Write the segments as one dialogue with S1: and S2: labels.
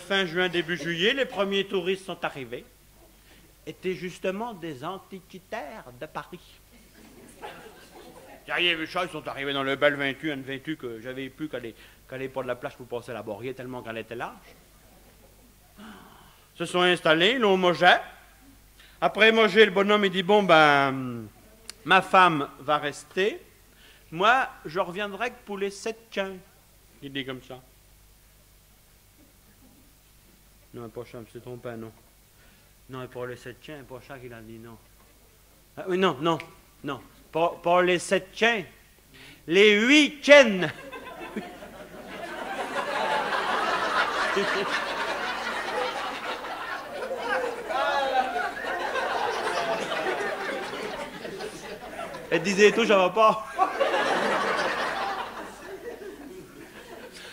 S1: fin juin, début juillet, les premiers touristes sont arrivés. Étaient justement des antiquitaires de Paris. Vous auriez vu ça, ils sont arrivés dans le bel 28, une 28 que j'avais pu qu'aller pas de la plage pour passer la Borrier tellement qu'elle était large. Se sont installés, ils l'ont mangé. Après manger, le bonhomme, il dit, bon, ben, ma femme va rester. Moi, je reviendrai que pour les 7 15. Il dit comme ça. Non, pas ça, je me suis trompé, non. Non, pour les 7 chiens, pas ça qu'il a dit non. Ah, oui, non. Pas les 7 chiens. Les 8 chiennes. Elle disait tout, ça va pas.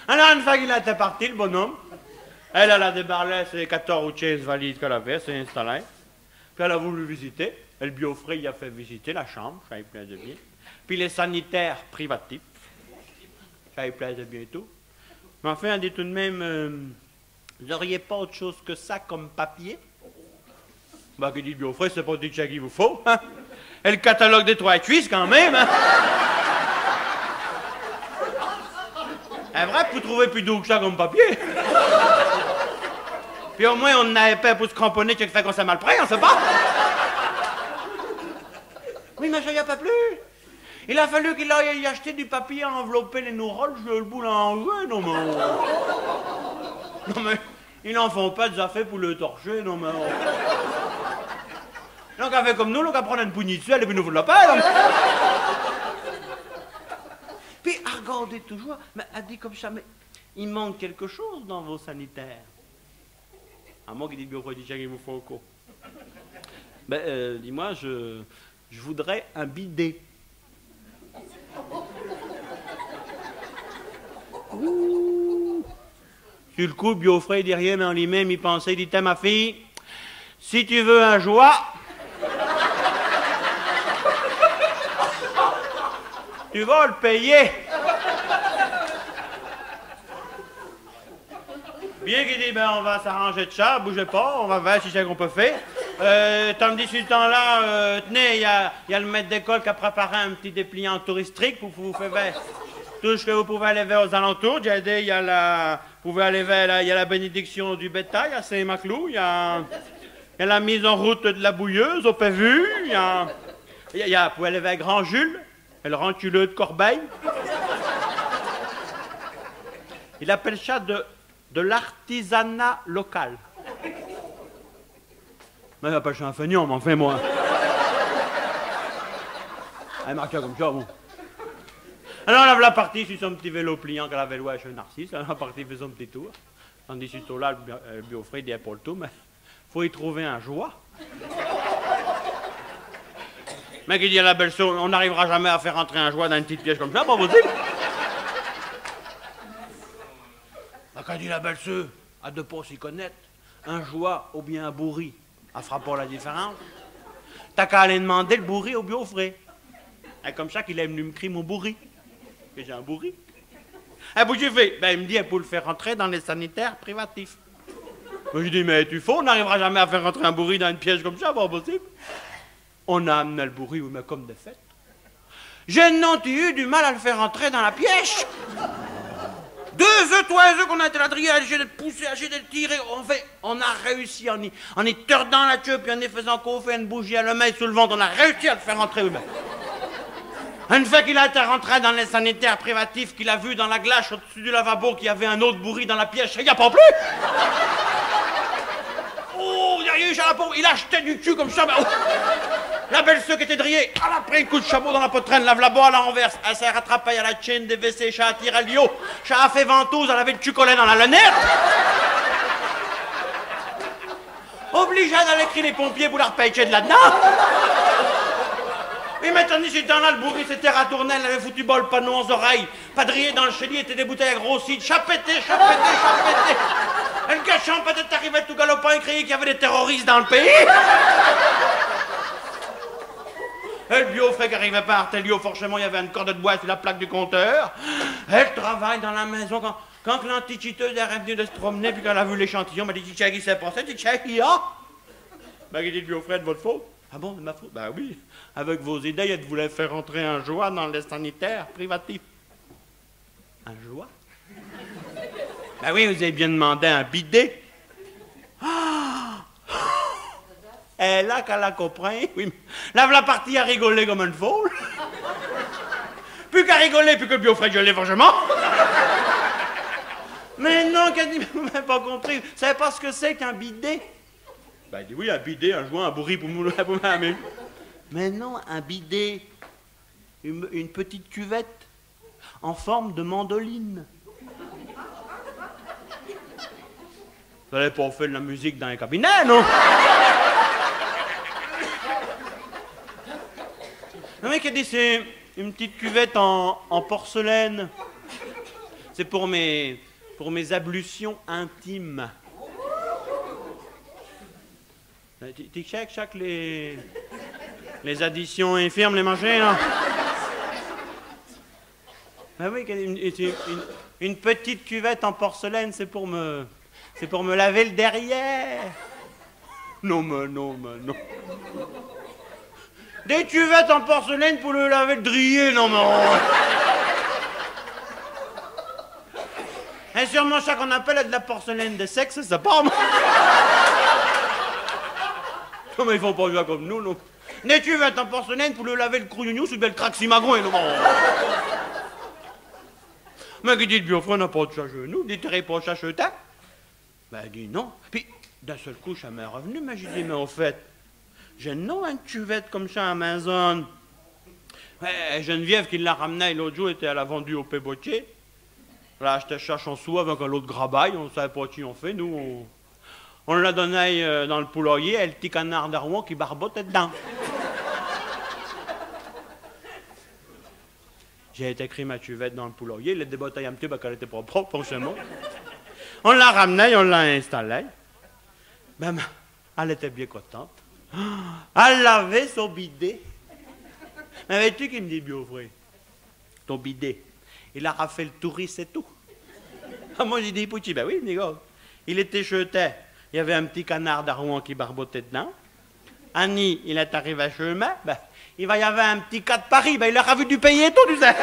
S1: Alors, une fois qu'il était parti, le bonhomme, elle a débarré ses 14 ou 15 valises qu'elle avait, s'est installée. Puis elle a voulu visiter. Le Biofray y a fait visiter la chambre, ça lui plaisait bien. Puis les sanitaires privatifs, ça lui plaisait bien tout. Mais enfin, elle dit tout de même, vous n'auriez pas autre chose que ça comme papier? Bah, qui dit Biofray, c'est pas dit que ça qu'il vous faut. Hein? Et le catalogue des 3 cuisses quand même. Hein? C'est vrai, vous trouvez plus doux que ça comme papier. Puis au moins, on n'avait pas pour se cramponner que fait qu'on s'est mal pris, on sait pas. Oui, mais ça y a pas plus. Il a fallu qu'il aille acheter du papier à envelopper les nouroles, je le boulanger, non mais... Non mais, ils n'en font pas des affaires pour le torcher, non mais... Donc, on fait comme nous, on va prendre une poignée dessus, et puis nous foutre la paix. Puis, à regarder toujours, mais elle dit comme ça, mais il manque quelque chose dans vos sanitaires. À moi qui dit Biofray, dit qu'il vous faut quoi? Ben, dis-moi, je voudrais un bidet. Ouh. Sur le coup, Biofray dit rien, mais en lui-même, il pensait, il dit, ma fille, si tu veux un joie, tu vas le payer. Bien qu'il dit, ben on va s'arranger de ça, bougez pas, on va voir si c'est qu'on peut faire. Tandis ce temps-là, tenez, il y a le maître d'école qui a préparé un petit dépliant touristique pour vous faire voir tout ce que vous pouvez aller vers aux alentours. J'ai dit, il y a la bénédiction du bétail à Saint-Maclou, il y a la mise en route de la bouilleuse au Pévu, il y a pour aller vers Grand Jules, et le renculeux de Corbeil. Il appelle ça de l'artisanat local. Mais il appelle ça un feignant, mais enfin moi. Elle marquait comme ça, bon. Alors on a la partie sur son petit vélo pliant qu'elle avait loué chez Narcisse. Elle a partie fait son petit tour. Tandis que ce là, le Biofray dit pour le tout, mais faut y trouver un joie. Mais qui dit à la belle soeur, on n'arrivera jamais à faire entrer un joie dans une petite pièce comme ça, pas possible. Quand dit la belle soeur, à deux pas s'y connaître, un joie ou bien un bourri, elle fera pas la différence. T'as qu'à aller demander le bourri au Biofray. Et comme ça qu'il est venu me crier mon bourri. Que j'ai un bourri. Et puis j'ai fait, ben il me dit, pour le faire rentrer dans les sanitaires privatifs. Moi je dis, mais tu faux, on n'arrivera jamais à faire rentrer un bourri dans une pièce comme ça, pas possible. On a amené le bourri, oui, mais comme de fait. J'ai non eu du mal à le faire rentrer dans la pièce. 2 œufs, 3 œufs qu'on a été là, j'ai de le pousser, j'ai de le tirer. On a réussi en y tordant la queue, puis en y faisant chauffer une bougie à le mettre sous le ventre, on a réussi à le faire rentrer, oui, mais... Une fois qu'il a été rentré dans les sanitaires privatifs, qu'il a vu dans la glace au-dessus du lavabo qu'il y avait un autre bourri dans la pièce, il n'y a pas plus. Oh, il y a eu la pauvre, il a jeté du cul comme ça, mais... Oh. La belle sœur qui était drillée, elle a pris un coup de chapeau dans la poitrine, lave la boîte à l'envers, elle s'est rattrapée à la chaîne des WC, ça a tiré à l'eau, ça a fait ventouse, elle avait le cul collé dans la lunette. Obligée d'aller crier les pompiers pour la repêcher de là-dedans. Et maintenant, ce temps-là, le bourri s'était ratourné, elle avait foutu bol panneau aux oreilles. Padrier dans le chélier était des bouteilles à gros cidre. Chapété. Et le gachant peut-être arrivait tout galopant et criait qu'il y avait des terroristes dans le pays. Et le Biofray qui n'arrivait pas à Artelio, forcément, il y avait une corde de bois sur la plaque du compteur. Elle travaille dans la maison Quand l'antichiteuse est revenue de se promener, puis qu'elle a vu l'échantillon, m'a dit, tiens, qui s'est passé? Tu sais qui a? Ben, il dit, puis au frère de votre faute. Ah bon, de ma faute? Ben oui. Avec vos idées, elle voulait faire entrer un joie dans le sanitaire privatif. Un joie? Ben oui, vous avez bien demandé un bidet. Ah! Et là, qu'elle a compris, oui. Là, la partie a rigolé comme une folle. Plus qu'à rigoler, plus que le biofrais, je l'ai franchement. Mais non, qu'elle dit, vous m'avez pas compris. Vous savez pas ce que c'est qu'un bidet? Ben, il dit, oui, un bidet, un joint, un bourri pour m'amener. Mais non, un bidet, une petite cuvette en forme de mandoline. Vous n'allez pas faire de la musique dans un cabinet, non? Le mec a dit, c'est une petite cuvette en porcelaine. C'est pour mes ablutions intimes. Tu chaque les additions infirmes, les manger, là. Ben oui, une petite cuvette en porcelaine, c'est pour me laver le derrière. Non. Des cuvettes en porcelaine pour le laver le drier, non, mais... Et sûrement, ça qu'on appelle de la porcelaine de sexe, c'est pas moi. Non, mais ils font pas jouer comme nous, non. Des cuvettes en porcelaine pour le laver le crouillou sous le bel craximagron, non. Mais qui dit le biofrère n'a pas de chat chez nous, dit-il pas chat chez toi? Ben, il dit non. Puis, d'un seul coup, ça m'est revenu, mais j'ai dit, mais au fait, j'ai non une cuvette comme ça à Amazon. Geneviève qui l'a ramené l'autre jour, était à la vendue au Pébotier. Là, je te cherche en sous avec un lot de grabaille, on ne savait pas qui on fait, nous. On l'a donné dans le poulailler, et le petit canard d'Arwan qui barbotait dedans. J'ai été écrit ma cuvette dans le poulailler, il a débataillé un petit peu qu'elle n'était pas propre, franchement. On l'a ramené, on l'a installé. Ben, elle était bien contente. Elle avait son bidet. Mais avais-tu qui me dit, biofrère, ton bidet, il a fait le touriste et tout. Ah, moi, j'ai dit, Pouti, ben oui, négo. Il était jeté. Il y avait un petit canard d'Arwan qui barbotait dedans. Annie, il est arrivé à chemin. Ben, il va y avoir un petit cas de Paris. Ben, il aura vu du pays et tout, tu sais.